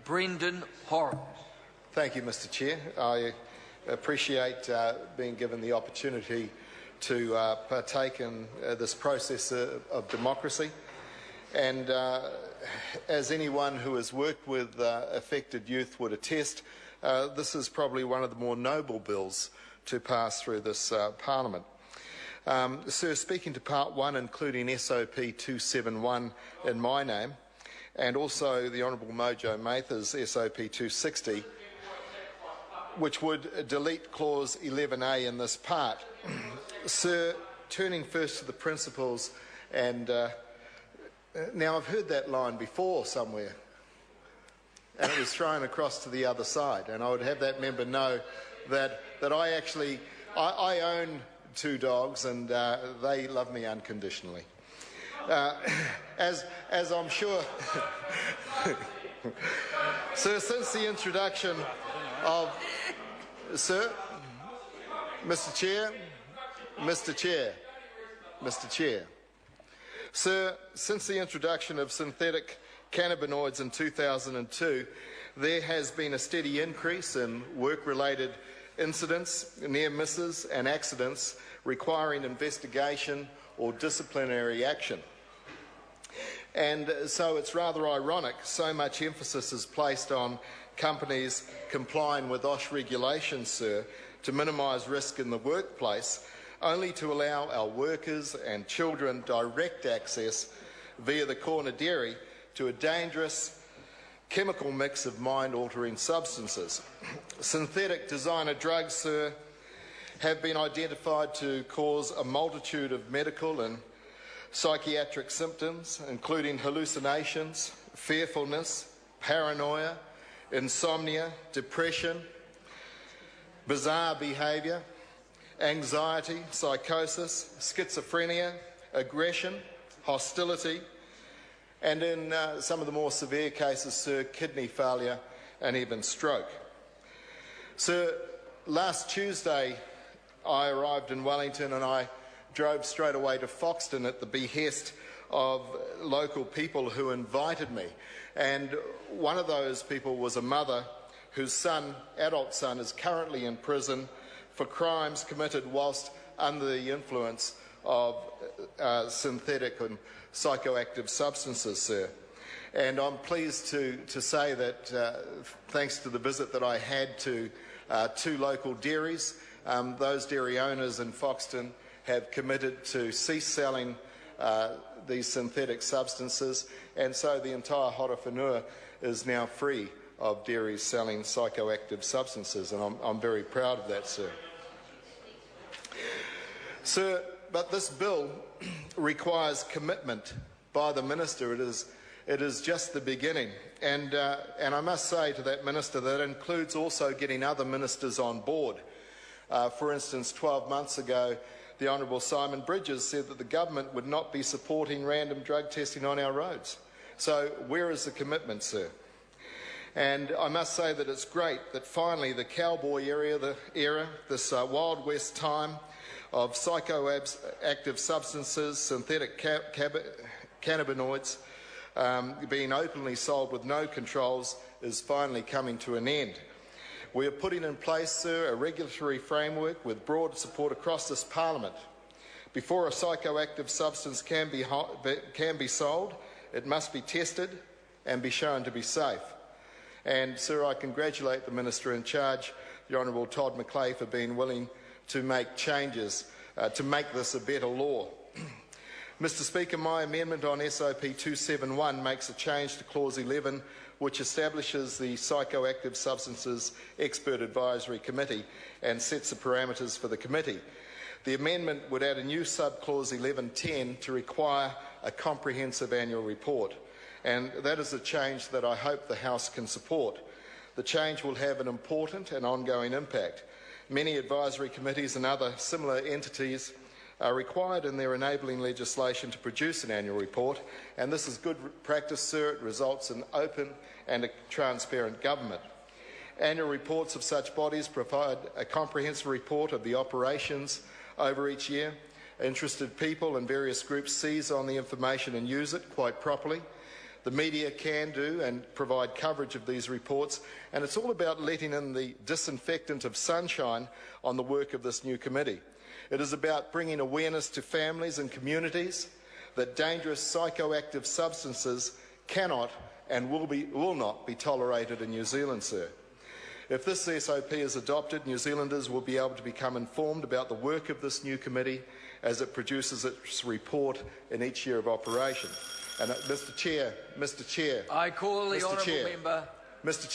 Brendan Horan. Thank you, Mr. Chair. I appreciate being given the opportunity to partake in this process of democracy. And as anyone who has worked with affected youth would attest, this is probably one of the more noble bills to pass through this Parliament. Sir, speaking to Part 1, including SOP 271 in my name, and also the Honourable Mojo Mather's SOP 260, which would delete Clause 11A in this part. Sir, turning first to the principles, and now I've heard that line before somewhere, and it was thrown across to the other side, and I would have that member know that I own 2 dogs, and they love me unconditionally. As I'm sure, Sir, since the introduction of, Sir, Mr. Chair, Sir, since the introduction of synthetic cannabinoids in 2002, there has been a steady increase in work-related incidents, near misses and accidents requiring investigation or disciplinary action. And so it's rather ironic so much emphasis is placed on companies complying with OSH regulations, sir, to minimise risk in the workplace, only to allow our workers and children direct access via the corner dairy to a dangerous chemical mix of mind-altering substances. Synthetic designer drugs, sir, have been identified to cause a multitude of medical and psychiatric symptoms, including hallucinations, fearfulness, paranoia, insomnia, depression, bizarre behaviour, anxiety, psychosis, schizophrenia, aggression, hostility, and in some of the more severe cases, sir, kidney failure and even stroke. Sir, last Tuesday I arrived in Wellington and I drove straight away to Foxton at the behest of local people who invited me. And one of those people was a mother whose adult son, is currently in prison for crimes committed whilst under the influence of synthetic and psychoactive substances, sir. And I'm pleased to say that thanks to the visit that I had to 2 local dairies, those dairy owners in Foxton have committed to cease selling these synthetic substances, and so the entire Horowhenua is now free of dairies selling psychoactive substances, and I'm very proud of that, sir. Sir, but this bill requires commitment by the Minister. It is just the beginning, and I must say to that Minister that includes also getting other ministers on board. For instance, 12 months ago, the Honourable Simon Bridges said that the government would not be supporting random drug testing on our roads. So where is the commitment, sir? And I must say that it's great that finally the cowboy era, this Wild West time of psychoactive substances, synthetic cannabinoids being openly sold with no controls, is finally coming to an end. We are putting in place, sir, a regulatory framework with broad support across this Parliament. Before a psychoactive substance can be sold, it must be tested and be shown to be safe. And, sir, I congratulate the Minister in charge, the Honourable Todd McClay, for being willing to make changes to make this a better law. Mr. Speaker, my amendment on SOP 271 makes a change to Clause 11, which establishes the Psychoactive Substances Expert Advisory Committee and sets the parameters for the committee. The amendment would add a new subclause 11.10 to require a comprehensive annual report, and that is a change that I hope the House can support. The change will have an important and ongoing impact. Many advisory committees and other similar entities are required in their enabling legislation to produce an annual report, and this is good practice, sir. It results in open and a transparent government. Annual reports of such bodies provide a comprehensive report of the operations over each year. Interested people and various groups seize on the information and use it quite properly. The media can do and provide coverage of these reports, and it's all about letting in the disinfectant of sunshine on the work of this new committee. It is about bringing awareness to families and communities that dangerous psychoactive substances cannot and will not be tolerated in New Zealand, sir. If this SOP is adopted, New Zealanders will be able to become informed about the work of this new committee as it produces its report in each year of operation. And Mr. Chair, I call the honourable member. Mr.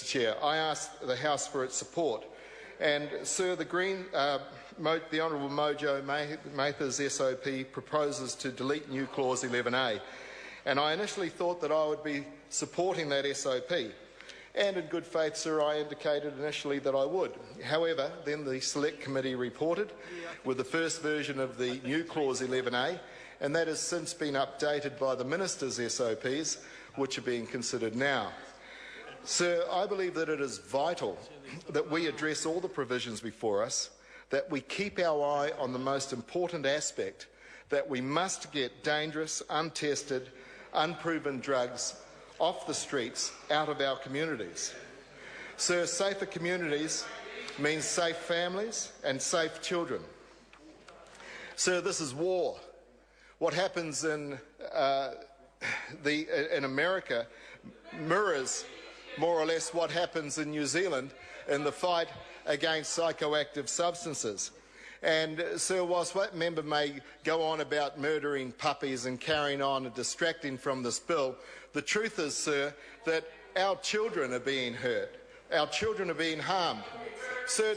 Chair, I ask the House for its support. And, sir, the Honourable Mojo Mather's SOP proposes to delete new clause 11A. And I initially thought that I would be supporting that SOP. And in good faith, sir, I indicated initially that I would. However, then the Select Committee reported with the first version of the new clause 11A, and that has since been updated by the Minister's SOPs, which are being considered now. Sir, I believe that it is vital that we address all the provisions before us, that we keep our eye on the most important aspect, that we must get dangerous, untested, unproven drugs off the streets, out of our communities. Sir, safer communities means safe families and safe children. Sir, this is war. What happens in America mirrors more or less what happens in New Zealand in the fight against psychoactive substances. And, sir, whilst that member may go on about murdering puppies and carrying on and distracting from this bill, the truth is, sir, that our children are being hurt. Our children are being harmed. Sir,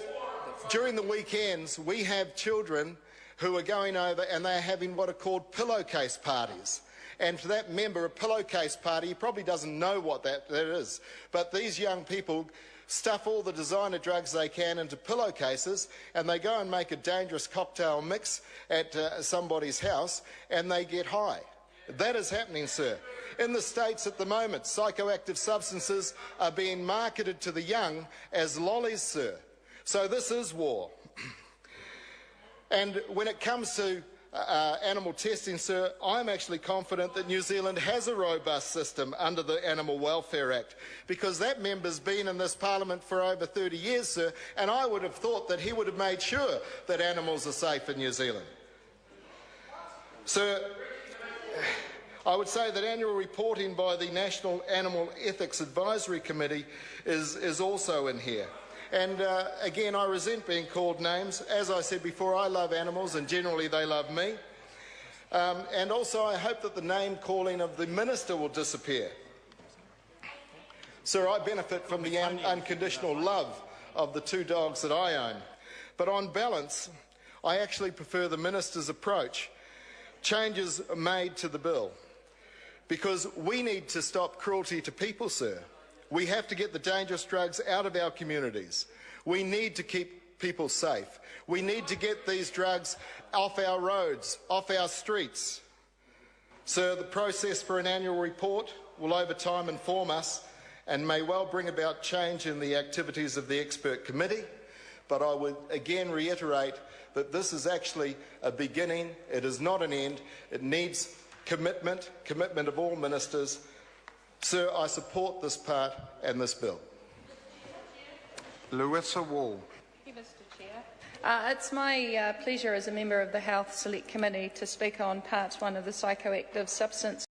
during the weekends, we have children who are going over and they're having what are called pillowcase parties. And for that member, a pillowcase party, he probably doesn't know what that is. But these young people stuff all the designer drugs they can into pillowcases, and they go and make a dangerous cocktail mix at somebody's house, and they get high. That is happening, sir. In the States at the moment, psychoactive substances are being marketed to the young as lollies, sir. So this is war. And when it comes to animal testing, sir, I'm actually confident that New Zealand has a robust system under the Animal Welfare Act, because that member's been in this parliament for over 30 years, sir, and I would have thought that he would have made sure that animals are safe in New Zealand. Sir, I would say that annual reporting by the National Animal Ethics Advisory Committee is also in here. And again, I resent being called names. As I said before, I love animals and generally they love me. And also I hope that the name calling of the minister will disappear. Sir, I benefit from the unconditional love of the 2 dogs that I own. But on balance, I actually prefer the minister's approach. Changes made to the bill. Because we need to stop cruelty to people, sir. We have to get the dangerous drugs out of our communities. We need to keep people safe. We need to get these drugs off our roads, off our streets. So the process for an annual report will over time inform us and may well bring about change in the activities of the expert committee. But I would again reiterate that this is actually a beginning. It is not an end. It needs commitment of all ministers. Sir, I support this part and this bill. Larissa Wall. Thank you, Mr. Chair. It's my pleasure as a member of the Health Select Committee to speak on Part 1 of the Psychoactive Substance